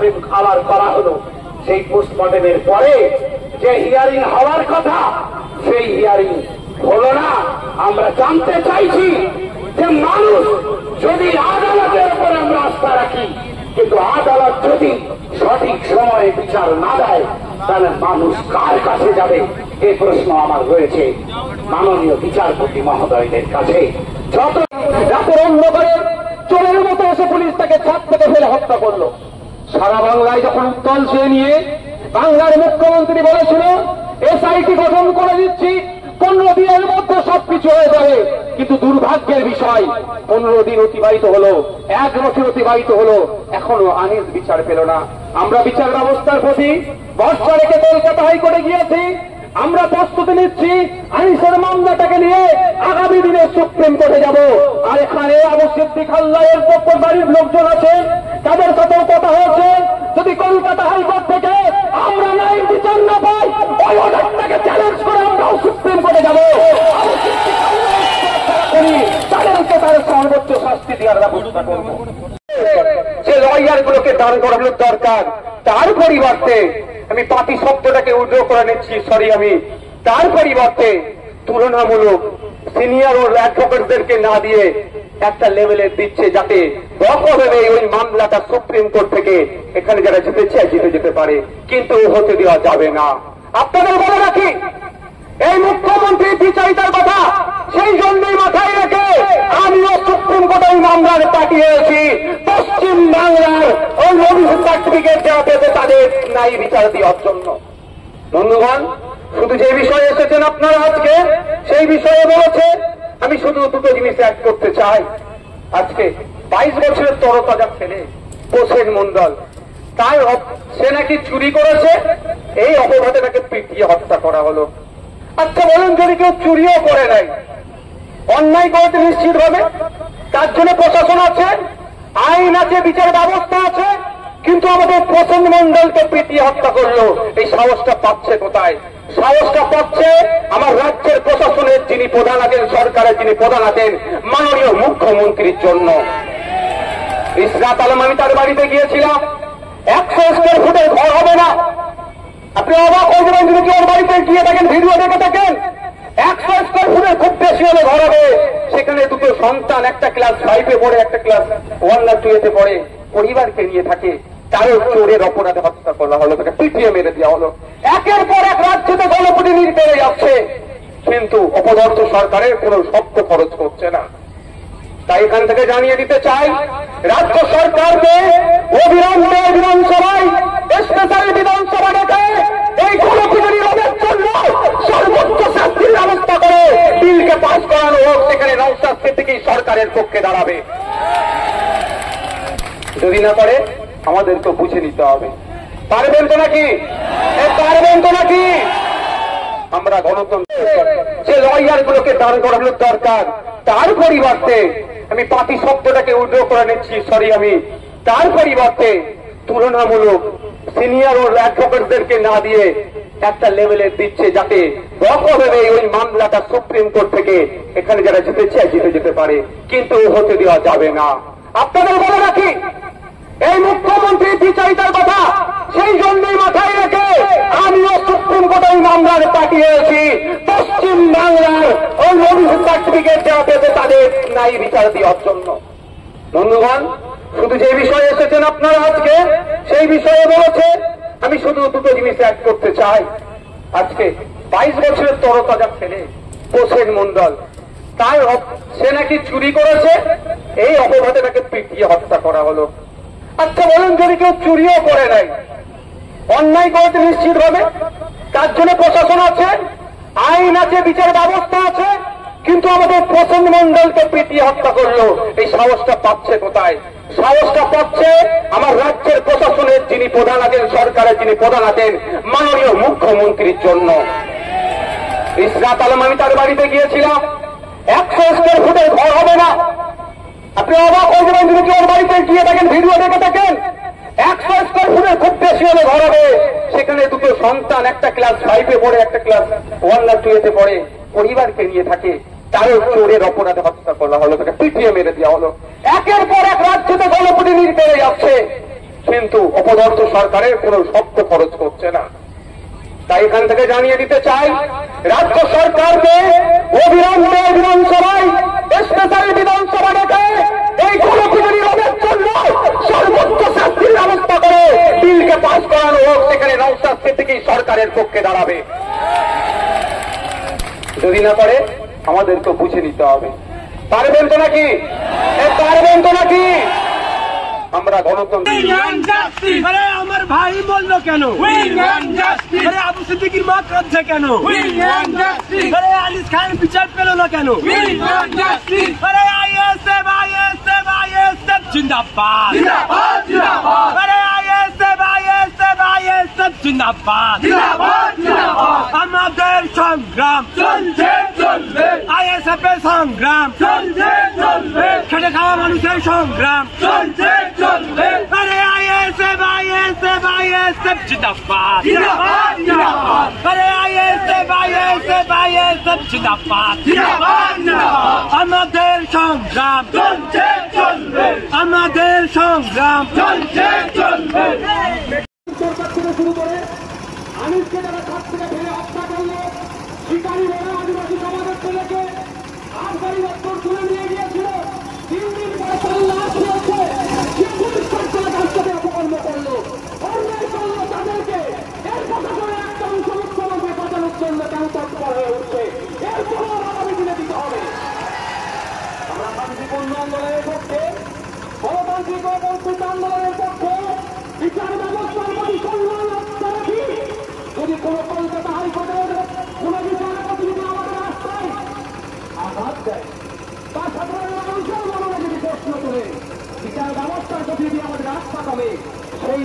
Postmortem আবার করা হলো। সেই পোস্টমর্টেমের পরে যে হিয়ারিং হওয়ার কথা সেই হিয়ারিং হলো না। আমরা জানতে চাইছি যে মানুষ যদি আদালতের উপরে আমরা আস্থা রাখি, কিন্তু আদালত যদি সঠিক সময়ে বিচার না দেয় তাহলে মানুষ কার কাছে যাবে? এই প্রশ্ন আমার রয়েছে মাননীয় বিচারপতি মহোদয়দের কাছে। যত রাতের অন্ধকারে চোরের মতো এসে পুলিশ তাকে ছাদ থেকে ফেলে হত্যা করলো। সারা বাংলায় যখন উত্তল চেয়ে নিয়ে বাংলার মুখ্যমন্ত্রী বলেছিল এসআইটি গঠন করে দিচ্ছি, 15 দিনের মধ্যে সবকিছু হয়ে যাবে, কিন্তু দুর্ভাগ্যের বিষয় 15 দিন অতিবাহিত হলো, 1 বছর অতিবাহিত হলো, এখনো আনিস বিচার পেল না। আমরা বিচার ব্যবস্থার প্রতি ভরসা রেখে কলকাতা হাইকোর্টে গিয়েছি। আমরা প্রস্তুতি নিচ্ছি আনিসের মামলাটাকে নিয়ে আগামী দিনে সুপ্রিম কোর্টে যাব। আর এখানে আবু সিদ্দিক আল্লাহের পক্ষ বাড়ির লোকজন আছেন, তাদের সাথেও কথা হয়েছে। যদি কলকাতা হাইকোর্ট থেকে আমরা ন্যায় বিচার না পাই, ওই অর্ডারটাকে চ্যালেঞ্জ করে আমরাও সুপ্রিম কোর্টে যাব। তাদেরকে তার সর্বোচ্চ শাস্তি দেওয়ার ব্যবস্থা করব। যে লয়ার গুলোকে দাঁড় করানোর দরকার, তার পরিবর্তে আমি পাতি শব্দটাকে উদ্র করে নিচ্ছি, আমি তার পরিবর্তে তুলনামূলক সিনিয়র ও অ্যাডভোকেটদেরকে না দিয়ে একটা লেভেলে দিচ্ছে, যাতে রকমভাবে ওই মামলাটা সুপ্রিম কোর্ট থেকে এখানে যারা জিতে চায় জিতে যেতে পারে, কিন্তু হতে দেওয়া যাবে না। আপনাদের বলে রাখি, এই মুখ্যমন্ত্রী বিচারিতার কথা সেই জন্যই মাথায় রেখে আমিও সুপ্রিম কোর্টে এই মামলার পাঠিয়েছি পশ্চিম বাংলার ওই অভিযোগ সার্টিফিকেট দেওয়া পেতে তাদের ন্যায় বিচার দেওয়ার জন্য। বন্ধুগণ, শুধু যে বিষয়ে এসেছেন আপনারা আজকে সেই বিষয়ে বলেছে, আমি শুধু দুটো জিনিস অ্যাড করতে চাই। আজকে 22 বছরের তরতাজা ছেলে প্রসেন মন্ডল, তাই সে নাকি চুরি করেছে, এই অপরাধে তাকে পিটিয়ে হত্যা করা হলো। আচ্ছা বলুন, যদি কেউ চুরিও করে নাই, অন্যায় করতে নিশ্চিত হবে, তার জন্য প্রশাসন আছে, আইন আছে, বিচার ব্যবস্থা আছে, কিন্তু আমাদের প্রসেন মন্ডলকে পিটিয়ে হত্যা করলো। এই সাহসটা পাচ্ছে কোথায়? সাহসটা পাচ্ছে আমার রাজ্যের প্রশাসনের যিনি প্রধান আছেন, সরকারের যিনি প্রধান আছেন, মাননীয় মুখ্যমন্ত্রীর জন্য। ইসরাত আলম, আমি তার বাড়িতে গিয়েছিলাম, 100 স্কোয়ার ফুটের ঘর হবে না। আপনি অবাক হয়ে যাবেন যদি ওর বাড়িতে গিয়ে থাকেন, ভিডিও দেখে থাকেন। 100 স্কোয়ার ফুটের খুব বেশি হলে ঘর হবে, সেখানে দুটো সন্তান, একটা ক্লাস 5-এ পড়ে, একটা ক্লাস 1 না 2-তে পড়ে, পরিবারকে নিয়ে থাকে, তারও চোরের অপরাধে হত্যা করা হলো, তাকে পিটিয়ে মেরে দেওয়া হলো। একের পর এক রাজ্যতে গণপ্রতিনিধি বেড়ে যাচ্ছে, কিন্তু অপদার্থ সরকারের কোন শব্দ খরচ করছে না। তাই এখান থেকে জানিয়ে দিতে চাই, রাজ্য সরকারকে অবিলম্বে বিধানসভায় স্পেশাল বিধানসভা ডেকে এই গণপ্রতিনিধি রোধের জন্য সর্বোচ্চ শাস্তির ব্যবস্থা করে বিলকে পাস করানো হোক। সেখানে নওশাদ সিদ্দিকী সরকারের পক্ষে দাঁড়াবে। যদি না পারে আমাদের তো বুঝে নিতে হবে। পারবেন তো নাকি? পারবেন তো নাকি? আমরা গণতন্ত্র, যে লয়ার গুলোকে দাঁড় করানোর দরকার, তার পরিবর্তে আমি পাতি শব্দটাকে উদ্র করে নিচ্ছি, আমি তার পরিবর্তে তুলনামূলক সিনিয়র ও অ্যাডভোকেটদেরকে না দিয়ে একটা লেভেলে দিচ্ছে, যাতে রকমভাবে ওই মামলাটা সুপ্রিম কোর্ট থেকে এখানে যারা জিতে চায় জিতে যেতে পারে, কিন্তু হতে দেওয়া যাবে না। আপনাদের বলে রাখি, এই মুখ্যমন্ত্রী বিচারিতার কথা সেই জন্যই মাথায় রেখে আমিও সুপ্রিম কোর্টে এই মামলার পাঠিয়েছি পশ্চিম বাংলার ওই অভিযোগ সার্টিফিকেট দেওয়া পেতে তাদের ন্যায় বিচার দেওয়ার জন্য। বন্ধুগণ, শুধু যে বিষয়ে এসেছেন আপনারা আজকে সেই বিষয়ে বলেছে, আমি শুধু দুটো জিনিস অ্যাড করতে চাই। আজকে 22 বছরের তরতাজা ছেলে প্রসেন মন্ডল, তাই সে নাকি চুরি করেছে, এই অপরাধে তাকে পিটিয়ে হত্যা করা হলো। আচ্ছা বলুন, যদি কেউ চুরিও করে নাই, অন্যায় করতে নিশ্চিত হবে, তার জন্য প্রশাসন আছে, আইন আছে, বিচার ব্যবস্থা আছে, কিন্তু আমাদের প্রসেন মন্ডলকে পিটিয়ে হত্যা করলো। এই সাহসটা পাচ্ছে কোথায়? সাহসটা পাচ্ছে আমার রাজ্যের প্রশাসনের যিনি প্রধান আছেন, সরকারের যিনি প্রধান আছেন, মাননীয় মুখ্যমন্ত্রীর জন্য। ইসরাত আলম, আমি তার বাড়িতে গিয়েছিলাম, 100 স্কোয়ার ফুটের ঘর হবে না। আপনি অবাক হয়ে যাবেন যদি ওর বাড়িতে গিয়ে থাকেন, ভিডিও দেখে থাকেন। 100 স্কোয়ার ফুটের খুব বেশি হলে ঘর হবে, সেখানে দুটো সন্তান, একটা ক্লাস 5-এ পড়ে, একটা ক্লাস 1 না 2-তে পড়ে, পরিবারকে নিয়ে থাকে, তারও চোরের অপরাধে হত্যা করা হলো, তাকে পিটিয়ে মেরে দেওয়া হলো। একের পর এক রাজ্যতে গণপ্রতিনিধি বেড়ে যাচ্ছে, কিন্তু অপদার্থ সরকারের কোনো শব্দ খরচ করছে না। তাই এখান থেকে জানিয়ে দিতে চাই, রাজ্য সরকারকে অবিলম্বে বিধানসভায় স্পেশাল বিধানসভা ডেকে এই গণপিটুনি রোধের জন্য সর্বোচ্চ শাস্তির ব্যবস্থা করে বিলকে পাস করানো হোক। সেখানে নওশাদ সিদ্দিকী সরকারের পক্ষে দাঁড়াবে। যদি না পারে আমাদেরকে বুঝে নিতে হবে। পারবেন তো নাকি? পারবেন তো নাকি? আমরা গণতন্ত্র। আরে আমার ভাই বললো কেন? আরে আবু সিদ্দিকীর মা কাঁদছে কেন? আরে আলিস খান বিচার পেল না কেন? আরে আইএসএফ আইএসএফ আইএসএফ জিন্দাবাদ। আরে আইএসএফ আইএসএফ আইএসএফ জিন্দাবাদ। আমাদের সংগ্রাম চলছে চলবে, আইএসএফ এর সংগ্রাম চলছে চলবে, খেটে খাওয়া মানুষের সংগ্রাম চলছে চলবে। আরে আইএসএফ আইএসএফ আইএসএফ জিন্দাবাদ জিন্দাবাদ জিন্দাবাদ। আরে আইএসএফ আইএসএফ আইএসএফ জিন্দাবাদ জিন্দাবাদ জিন্দাবাদ। আমাদের সংগ্রাম চলছে চলবে, আমাদের সংগ্রাম চলছে চলবে। শুরু করে আনিসকে যারা ছাদ থেকে ফেলে হত্যা করলো, শিকারী বলে আদিবাসী সমাজের ছেলেকে আফগানি দপ্তর তুলে নিয়ে গিয়েছিল, 3 দিন পরে তার লাশ রয়েছে। সে পুলিশ সরকার কাছ থেকে অপকর্ম করলো, অন্যায় করলো তাদেরকে। এর প্রশাসনের একটা অংশ মুখ্যমন্ত্রী বাঁচানোর জন্য কেন তৎপর হয়ে উঠছে? এর কোনো আগামী দিনে দিতে হবে। আমরা শান্তিপূর্ণ আন্দোলনের পক্ষে, গণতান্ত্রিক ও বঞ্চিত আন্দোলনের পক্ষে, বিচার ব্যবস্থার প্রতি সম্মান রাখি। যদি কোন কলকাতা হাইকোর্টের কোন বিচারপতি যদি আমাদের রাস্তায় আঘাত দেয় বা সাধারণ মানুষের মনে যদি প্রশ্ন তোলে, বিচার ব্যবস্থার প্রতি যদি আমাদের রাস্তা কমে, সেই